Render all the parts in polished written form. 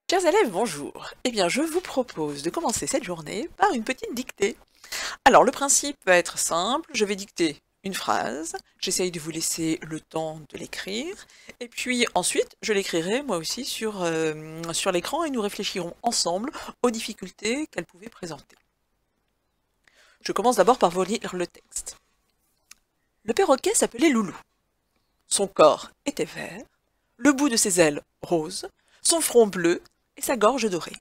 Chers élèves, bonjour. Eh bien, je vous propose de commencer cette journée par une petite dictée. Alors, le principe va être simple. Je vais dicter une phrase. J'essaye de vous laisser le temps de l'écrire. Et puis ensuite, je l'écrirai moi aussi sur l'écran et nous réfléchirons ensemble aux difficultés qu'elle pouvait présenter. Je commence d'abord par vous lire le texte. Le perroquet s'appelait Loulou. Son corps était vert, le bout de ses ailes rose, son front bleu et sa gorge dorée.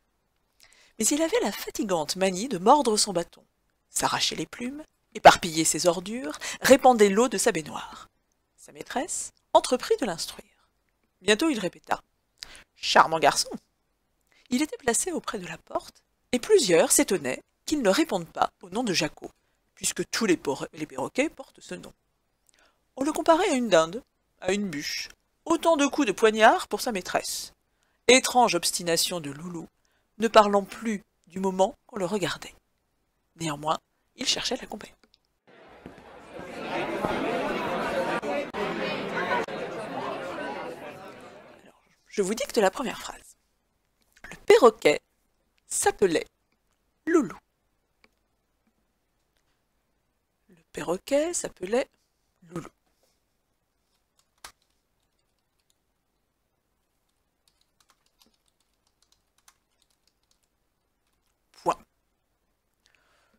Mais il avait la fatigante manie de mordre son bâton, s'arracher les plumes, éparpiller ses ordures, répandait l'eau de sa baignoire. Sa maîtresse entreprit de l'instruire. Bientôt il répéta « Charmant garçon !» Il était placé auprès de la porte, et plusieurs s'étonnaient qu'il ne réponde pas au nom de Jacot, puisque tous les perroquets portent ce nom. On le comparait à une dinde, à une bûche, autant de coups de poignard pour sa maîtresse. Étrange obstination de Loulou, ne parlant plus du moment qu'on le regardait. Néanmoins, il cherchait la compagnie. Alors, je vous dicte la première phrase. Le perroquet s'appelait Loulou. Le perroquet s'appelait Loulou. Point.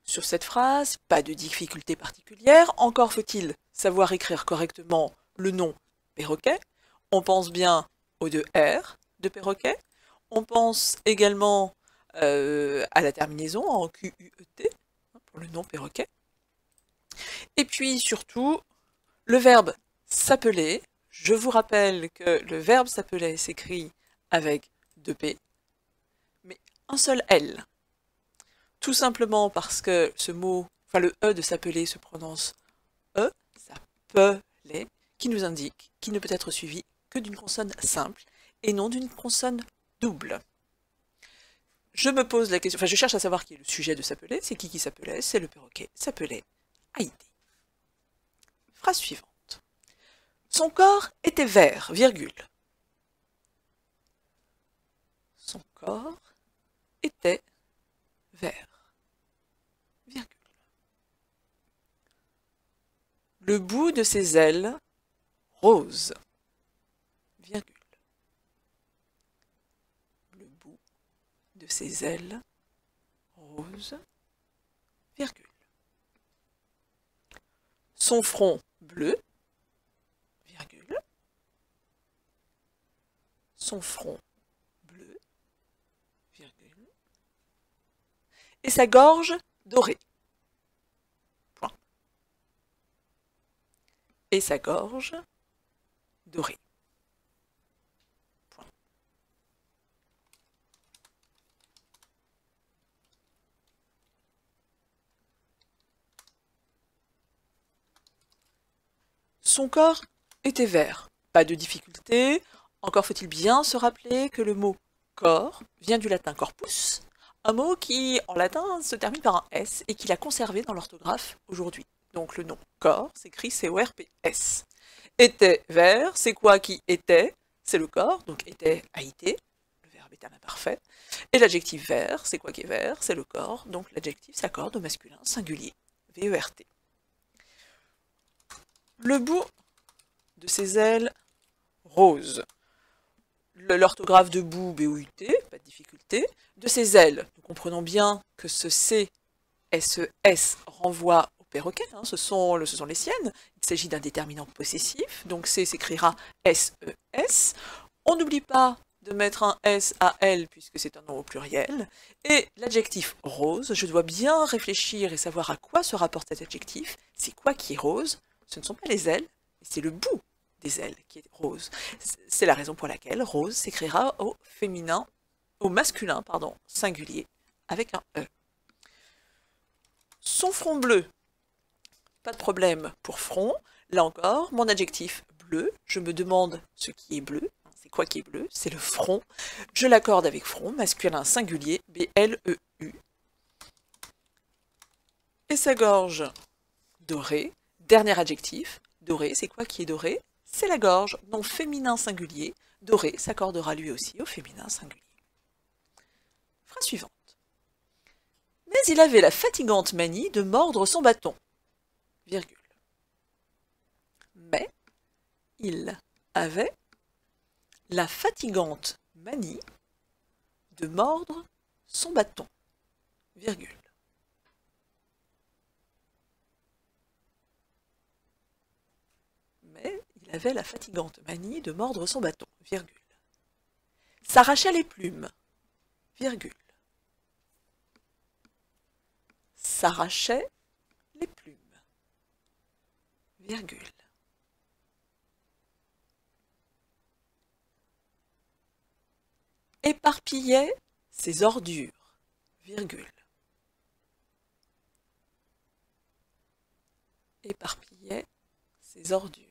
Sur cette phrase, pas de difficulté particulière, encore faut-il savoir écrire correctement le nom perroquet. On pense bien aux deux R de perroquet. On pense également à la terminaison en QUET, pour le nom perroquet. Et puis surtout, le verbe s'appeler. Je vous rappelle que le verbe s'appeler s'écrit avec deux P, mais un seul L. Tout simplement parce que ce mot, enfin le E de s'appeler se prononce E, s'appeler, qui nous indique qu'il ne peut être suivi que d'une consonne simple et non d'une consonne double. Je me pose la question, enfin je cherche à savoir qui est le sujet de s'appeler, c'est qui s'appelait, c'est le perroquet s'appelait Haïti. Phrase suivante. Son corps était vert, virgule. Son corps était vert, virgule. Le bout de ses ailes, rose, virgule. Le bout de ses ailes, rose, virgule. Son front bleu, virgule. Son front bleu, virgule. Et sa gorge dorée. Point. Et sa gorge dorée. Point. Son corps était vert. Pas de difficulté. Encore faut-il bien se rappeler que le mot corps vient du latin corpus, un mot qui, en latin, se termine par un S et qu'il a conservé dans l'orthographe aujourd'hui. Donc le nom corps s'écrit C-O-R-P-S. Était vert, c'est quoi qui était? C'est le corps, donc était, a été, le verbe est à l'imparfait. Et l'adjectif vert, c'est quoi qui est vert? C'est le corps, donc l'adjectif s'accorde au masculin singulier, V-E-R-T. Le bout de ses ailes, rose. L'orthographe de bout, B-O-U-T, pas de difficulté. De ses ailes, nous comprenons bien que ce C, S-E-S renvoie au perroquet, hein, ce sont les siennes. Il s'agit d'un déterminant possessif, donc C s'écrira S-E-S. On n'oublie pas de mettre un S à L puisque c'est un nom au pluriel. Et l'adjectif rose, je dois bien réfléchir et savoir à quoi se rapporte cet adjectif. C'est quoi qui est rose? Ce ne sont pas les ailes, c'est le bout des ailes qui est rose. C'est la raison pour laquelle rose s'écrira au féminin, au masculin, pardon, singulier, avec un E. Son front bleu, pas de problème pour front. Là encore, mon adjectif bleu, je me demande ce qui est bleu. C'est quoi qui est bleu? C'est le front. Je l'accorde avec front, masculin singulier, B-L-E-U. Et sa gorge dorée, dernier adjectif, doré, c'est quoi qui est doré? C'est la gorge, nom féminin singulier. Doré s'accordera lui aussi au féminin singulier. Phrase suivante. Mais il avait la fatigante manie de mordre son bâton. Virgule. Mais il avait la fatigante manie de mordre son bâton. Virgule. Mais il avait la fatigante manie de mordre son bâton. Virgule. S'arrachait les plumes. Virgule. S'arrachait les plumes. Virgule. Éparpillait ses ordures. Virgule. Éparpillait ses ordures.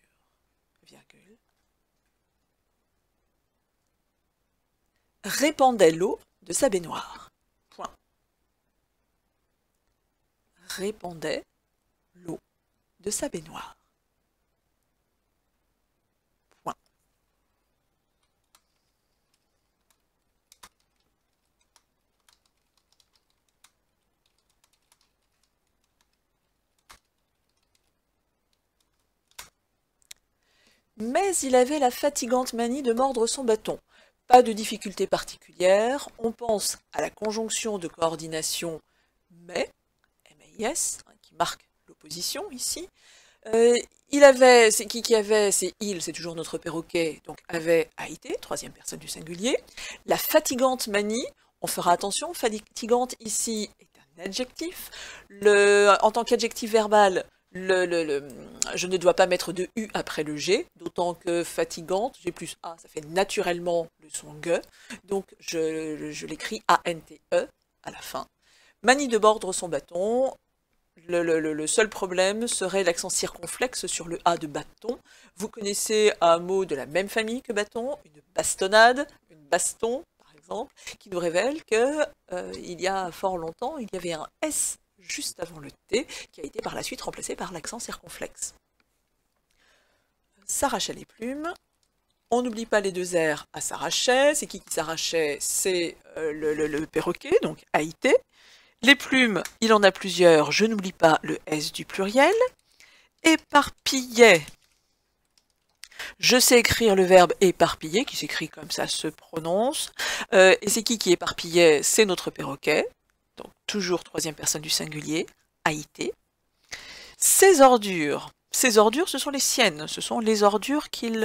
Virgule. Répandait l'eau de sa baignoire. Point. Répandait l'eau de sa baignoire. Point. Mais il avait la fatigante manie de mordre son bâton. Pas de difficulté particulière, on pense à la conjonction de coordination mais, M-A-I-S, qui marque l'opposition ici. Il avait, c'est qui avait, c'est il, c'est toujours notre perroquet, donc avait, a été, troisième personne du singulier. La fatigante manie, on fera attention, fatigante ici est un adjectif. En tant qu'adjectif verbal, je ne dois pas mettre de U après le G, d'autant que fatigante, G plus A, ça fait naturellement le son G, donc je l'écris A-N-T-E à la fin. Manie de mordre son bâton, le seul problème serait l'accent circonflexe sur le A de bâton. Vous connaissez un mot de la même famille que bâton, une bastonnade, une baston par exemple, qui nous révèle que il y a fort longtemps, il y avait un S juste avant le T, qui a été par la suite remplacé par l'accent circonflexe. S'arrachait les plumes. On n'oublie pas les deux R à s'arrachait. C'est qui s'arrachait? C'est le perroquet, donc AIT. Les plumes, il en a plusieurs, je n'oublie pas le S du pluriel. Éparpillait. Je sais écrire le verbe éparpiller, qui s'écrit comme ça se prononce. Et c'est qui éparpillait? C'est notre perroquet. Donc toujours troisième personne du singulier, AIT. Ses ordures, ce sont les siennes, ce sont les ordures qu'il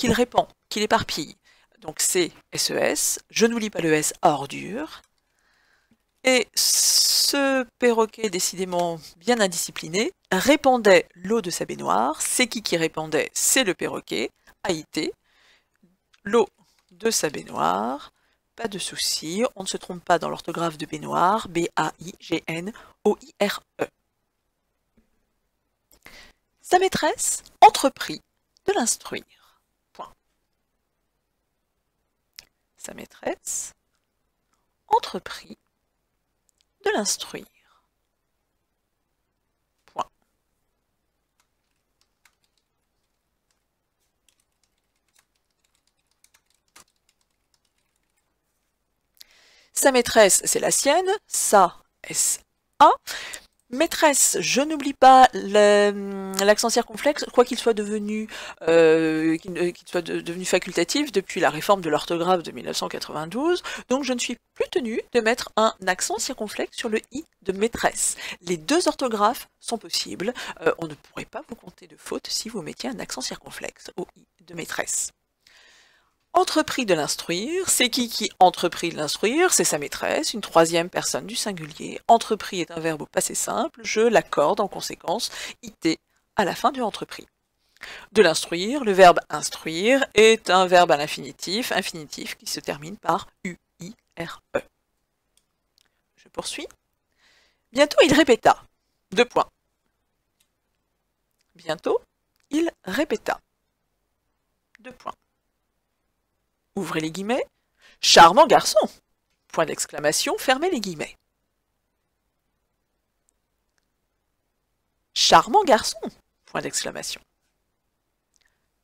répand, qu'il éparpille. Donc c'est SES, je n'oublie pas le S à ordure. Et ce perroquet décidément bien indiscipliné répandait l'eau de sa baignoire. C'est qui répandait? C'est le perroquet, AIT. L'eau de sa baignoire. Pas de souci, on ne se trompe pas dans l'orthographe de baignoire, B-A-I-G-N-O-I-R-E. Sa maîtresse entreprit de l'instruire. Point. Sa maîtresse entreprit de l'instruire. Point. Sa maîtresse, c'est la sienne, sa, S-A. Maîtresse, je n'oublie pas l'accent circonflexe, quoi qu'il soit devenu facultatif depuis la réforme de l'orthographe de 1992, donc je ne suis plus tenue de mettre un accent circonflexe sur le i de maîtresse. Les deux orthographes sont possibles, on ne pourrait pas vous compter de faute si vous mettiez un accent circonflexe au i de maîtresse. Entrepris de l'instruire, c'est qui entreprit de l'instruire? C'est sa maîtresse, une troisième personne du singulier. Entrepris est un verbe au passé simple, je l'accorde en conséquence IT à la fin du entrepris. De l'instruire, le verbe instruire est un verbe à l'infinitif, infinitif qui se termine par U-I-R-E. Je poursuis. Bientôt il répéta. Deux points. Bientôt il répéta. Deux points. Ouvrez les guillemets. Charmant garçon! Point d'exclamation, fermez les guillemets. Charmant garçon! Point d'exclamation.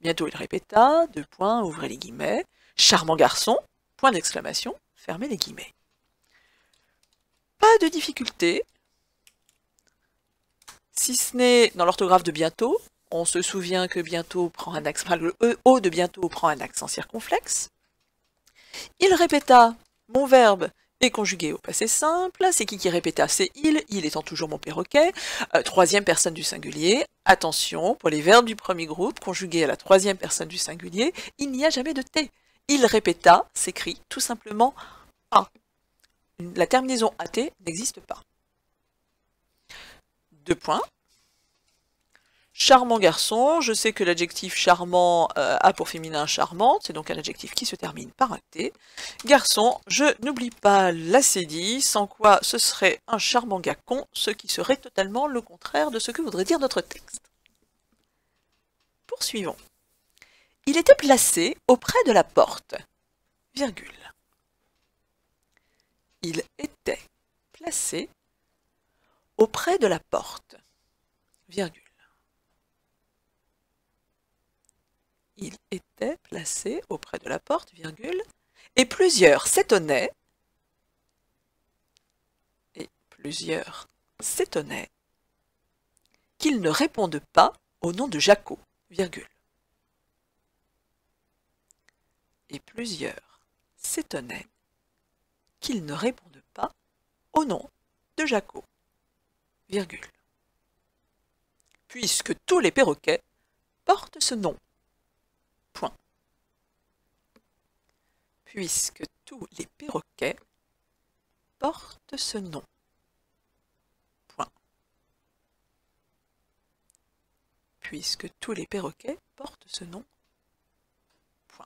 Bientôt il répéta, deux points, ouvrez les guillemets. Charmant garçon! Point d'exclamation, fermez les guillemets. Pas de difficulté, si ce n'est dans l'orthographe de bientôt. On se souvient que bientôt prend un accent, enfin, le EO de bientôt prend un accent circonflexe. Il répéta, mon verbe est conjugué au passé simple. C'est qui répéta? C'est il étant toujours mon perroquet. Troisième personne du singulier. Attention, pour les verbes du premier groupe, conjugués à la troisième personne du singulier, il n'y a jamais de T. Il répéta s'écrit tout simplement A. La terminaison AT n'existe pas. 2 points. Charmant garçon, je sais que l'adjectif charmant a pour féminin charmante, c'est donc un adjectif qui se termine par un T. Garçon, je n'oublie pas l'acédie, sans quoi ce serait un charmant gars con, ce qui serait totalement le contraire de ce que voudrait dire notre texte. Poursuivons. Il était placé auprès de la porte, virgule. Il était placé auprès de la porte, virgule. Il était placé auprès de la porte, virgule, et plusieurs s'étonnaient, qu'il ne réponde pas au nom de Jaco, virgule. Et plusieurs s'étonnaient qu'il ne réponde pas au nom de Jaco, virgule. Puisque tous les perroquets portent ce nom. Point. Puisque tous les perroquets portent ce nom. Point. Puisque tous les perroquets portent ce nom. Point.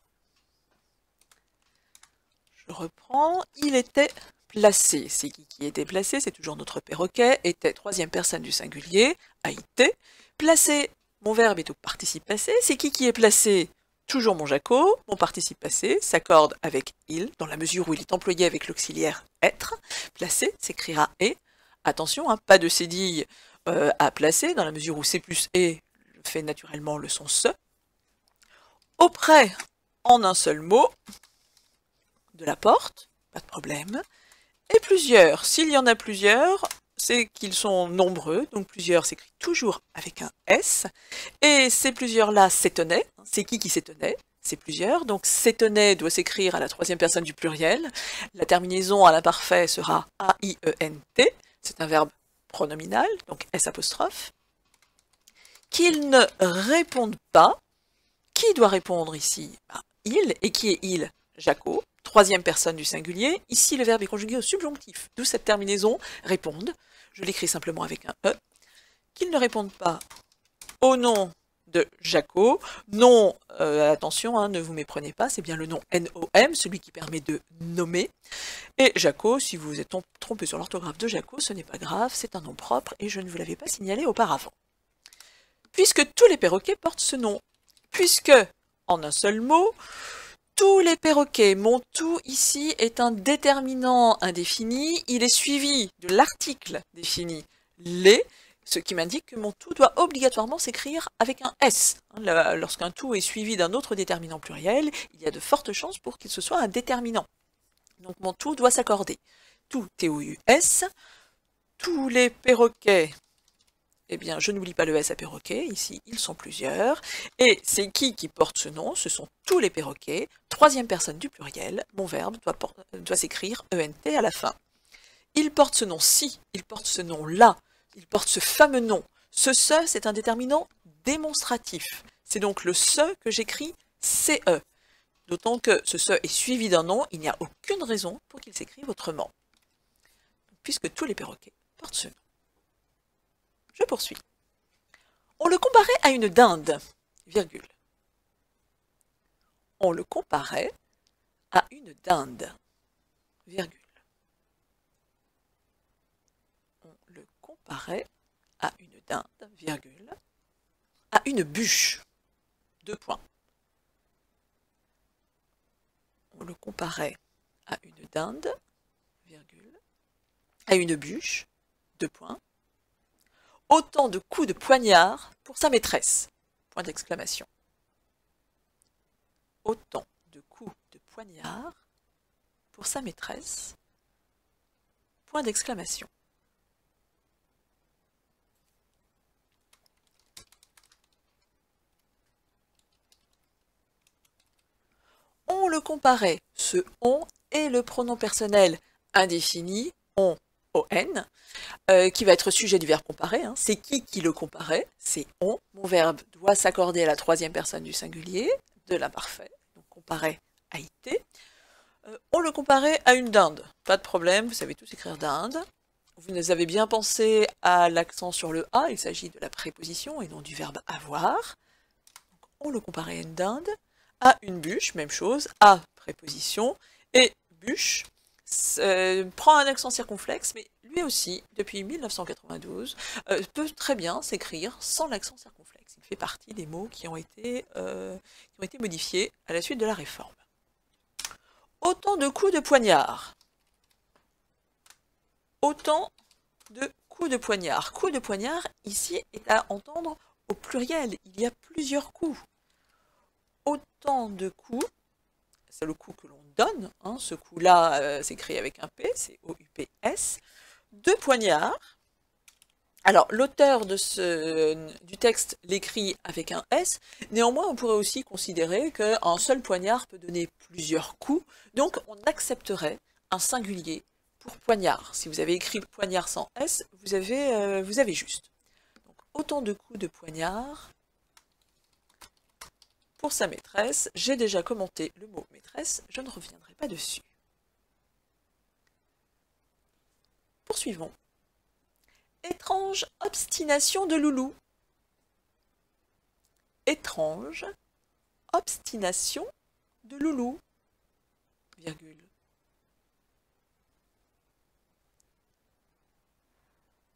Je reprends. Il était placé. C'est qui était placé? C'est toujours notre perroquet. Était troisième personne du singulier. A été. Placé. Mon verbe est au participe passé. C'est qui est placé? Toujours mon Jaco, mon participe passé, s'accorde avec il, dans la mesure où il est employé avec l'auxiliaire être. Placé s'écrira et. Attention, hein, pas de cédille à placer, dans la mesure où C plus et fait naturellement le son se. Auprès, en un seul mot, de la porte, pas de problème. Et plusieurs, s'il y en a plusieurs, c'est qu'ils sont nombreux, donc plusieurs s'écrit toujours avec un S, et ces plusieurs-là s'étonnaient, c'est qui s'étonnait? C'est plusieurs, donc s'étonnait doit s'écrire à la troisième personne du pluriel, la terminaison à l'imparfait sera A-I-E-N-T, c'est un verbe pronominal, donc S apostrophe, qu'ils ne répondent pas, qui doit répondre ici? Il, et qui est il? Jaco, troisième personne du singulier, ici le verbe est conjugué au subjonctif, d'où cette terminaison répondent, je l'écris simplement avec un E, qu'ils ne répondent pas au nom de Jaco, nom, attention, hein, ne vous méprenez pas, c'est bien le nom N-O-M, celui qui permet de nommer, et Jaco, si vous vous êtes trompé sur l'orthographe de Jaco, ce n'est pas grave, c'est un nom propre, et je ne vous l'avais pas signalé auparavant. Puisque tous les perroquets portent ce nom, puisque, en un seul mot, tous les perroquets, mon tout ici est un déterminant indéfini, il est suivi de l'article défini les, ce qui m'indique que mon tout doit obligatoirement s'écrire avec un S. Lorsqu'un tout est suivi d'un autre déterminant pluriel, il y a de fortes chances pour qu'il se soit un déterminant. Donc mon tout doit s'accorder. Tout T-O-U-S, tous les perroquets, eh bien, je n'oublie pas le S à perroquet, ici, ils sont plusieurs. Et c'est qui porte ce nom? Ce sont tous les perroquets. Troisième personne du pluriel, mon verbe doit s'écrire ENT à la fin. Il porte ce nom-ci, il porte ce nom-là, il porte ce fameux nom. Ce c'est un déterminant démonstratif. C'est donc le ce que j'écris CE. D'autant que ce est suivi d'un nom, il n'y a aucune raison pour qu'il s'écrive autrement. Puisque tous les perroquets portent ce nom. Je poursuis. On le comparait à une dinde, virgule. On le comparait à une dinde, virgule. On le comparait à une dinde, virgule, à une bûche, 2 points. On le comparait à une dinde, virgule, à une bûche, 2 points. Autant de coups de poignard pour sa maîtresse, point d'exclamation. Autant de coups de poignard pour sa maîtresse, Point d'exclamation. On le comparait, ce on et le pronom personnel indéfini, on, qui va être sujet du verbe comparer. Hein. C'est qui le comparait? C'est on. Mon verbe doit s'accorder à la troisième personne du singulier, de l'imparfait. Donc comparer a été. On le comparait à une dinde. Pas de problème, vous savez tous écrire dinde. Vous avez bien pensé à l'accent sur le A, il s'agit de la préposition et non du verbe avoir. Donc, on le comparait à une dinde. À une bûche, même chose, à préposition, et bûche prend un accent circonflexe, mais lui aussi, depuis 1992, peut très bien s'écrire sans l'accent circonflexe. Il fait partie des mots qui ont été modifiés à la suite de la réforme. Autant de coups de poignard. Autant de coups de poignard. Coup de poignard, ici, est à entendre au pluriel. Il y a plusieurs coups. Autant de coups, c'est le coup que l'on donne, hein, ce coup-là s'écrit avec un P, c'est O-U-P-S, de poignard. Alors, l'auteur du texte l'écrit avec un S, néanmoins on pourrait aussi considérer qu'un seul poignard peut donner plusieurs coups, donc on accepterait un singulier pour poignard. Si vous avez écrit poignard sans S, vous avez juste. Donc, autant de coups de poignard. Pour sa maîtresse, j'ai déjà commenté le mot maîtresse, je ne reviendrai pas dessus. Poursuivons. Étrange obstination de Loulou. Étrange obstination de Loulou, virgule.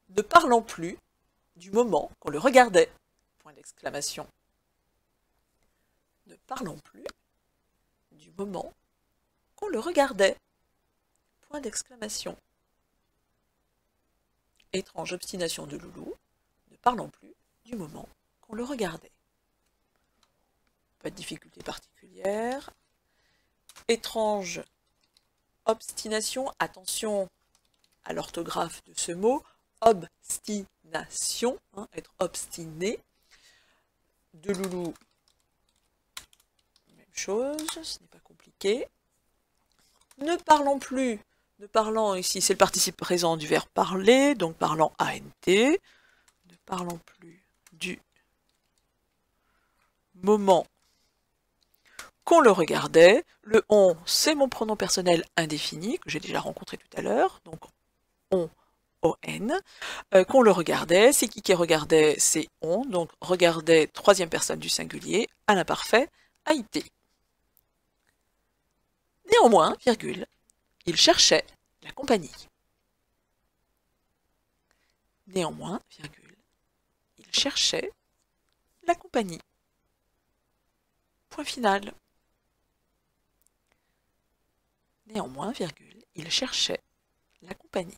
Ne parlant plus du moment qu'on le regardait, point d'exclamation. Ne parlant plus du moment qu'on le regardait. Point d'exclamation. Étrange obstination de Loulou, ne parlant plus du moment qu'on le regardait. Pas de difficulté particulière. Étrange obstination, attention à l'orthographe de ce mot, obstination, hein, être obstiné. De Loulou, chose, ce n'est pas compliqué. Ne parlons plus, ne parlant ici, c'est le participe présent du verbe parler, donc parlant ANT. Ne parlons plus du moment qu'on le regardait. Le on, c'est mon pronom personnel indéfini, que j'ai déjà rencontré tout à l'heure, donc on, on, qu'on le regardait. C'est qui regardait? C'est on, donc regardait, troisième personne du singulier, à l'imparfait, a été. Néanmoins, virgule, il cherchait la compagnie. Néanmoins, virgule, il cherchait la compagnie. Point final. Néanmoins, virgule, il cherchait la compagnie.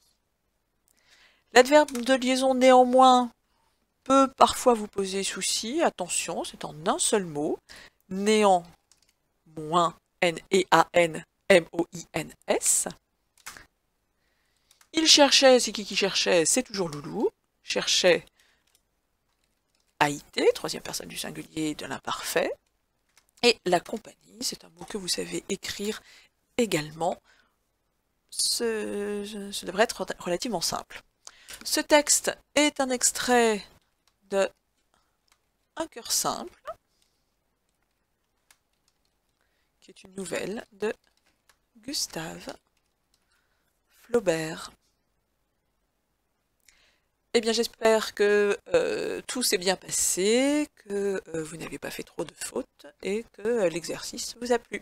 L'adverbe de liaison néanmoins peut parfois vous poser souci. Attention, c'est en un seul mot. Néanmoins, N-E-A-N-M-O-I-N-S. Il cherchait, c'est qui cherchait? C'est toujours Loulou. Cherchait a été, troisième personne du singulier de l'imparfait. Et la compagnie, c'est un mot que vous savez écrire également. Ce devrait être relativement simple. Ce texte est un extrait de Un cœur simple, qui est une nouvelle de Gustave Flaubert. Eh bien, j'espère que tout s'est bien passé, que vous n'avez pas fait trop de fautes et que l'exercice vous a plu.